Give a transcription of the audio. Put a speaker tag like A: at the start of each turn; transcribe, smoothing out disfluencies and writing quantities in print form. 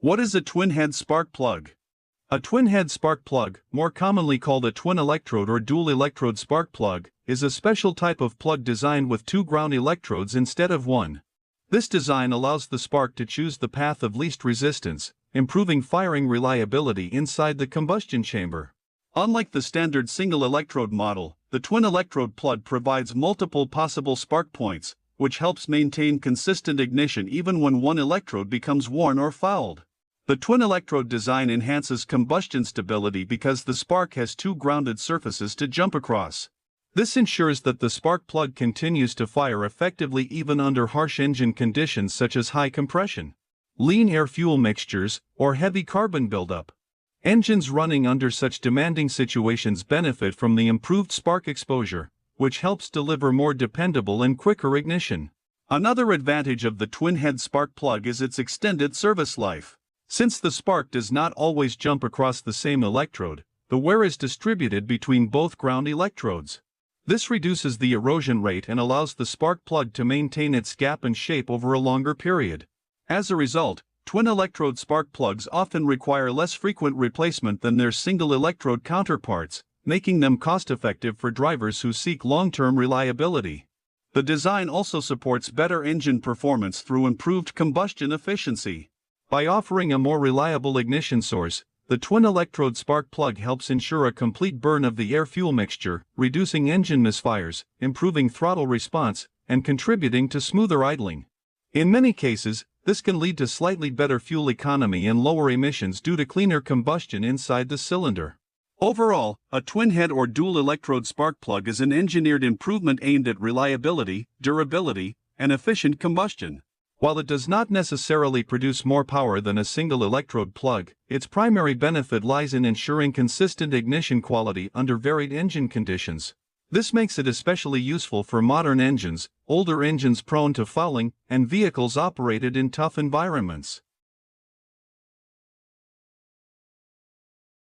A: What is a twin-head spark plug? A twin-head spark plug, more commonly called a twin electrode or dual electrode spark plug, is a special type of plug designed with two ground electrodes instead of one. This design allows the spark to choose the path of least resistance, improving firing reliability inside the combustion chamber. Unlike the standard single electrode model, the twin electrode plug provides multiple possible spark points, which helps maintain consistent ignition even when one electrode becomes worn or fouled. The twin electrode design enhances combustion stability because the spark has two grounded surfaces to jump across. This ensures that the spark plug continues to fire effectively even under harsh engine conditions such as high compression, lean air-fuel mixtures, or heavy carbon buildup. Engines running under such demanding situations benefit from the improved spark exposure, which helps deliver more dependable and quicker ignition. Another advantage of the twin-head spark plug is its extended service life. Since the spark does not always jump across the same electrode, the wear is distributed between both ground electrodes. This reduces the erosion rate and allows the spark plug to maintain its gap and shape over a longer period. As a result, twin electrode spark plugs often require less frequent replacement than their single electrode counterparts, making them cost-effective for drivers who seek long-term reliability. The design also supports better engine performance through improved combustion efficiency. By offering a more reliable ignition source, the twin electrode spark plug helps ensure a complete burn of the air-fuel mixture, reducing engine misfires, improving throttle response, and contributing to smoother idling. In many cases, this can lead to slightly better fuel economy and lower emissions due to cleaner combustion inside the cylinder. Overall, a twin-head or dual electrode spark plug is an engineered improvement aimed at reliability, durability, and efficient combustion. While it does not necessarily produce more power than a single electrode plug, its primary benefit lies in ensuring consistent ignition quality under varied engine conditions. This makes it especially useful for modern engines, older engines prone to fouling, and vehicles operated in tough environments.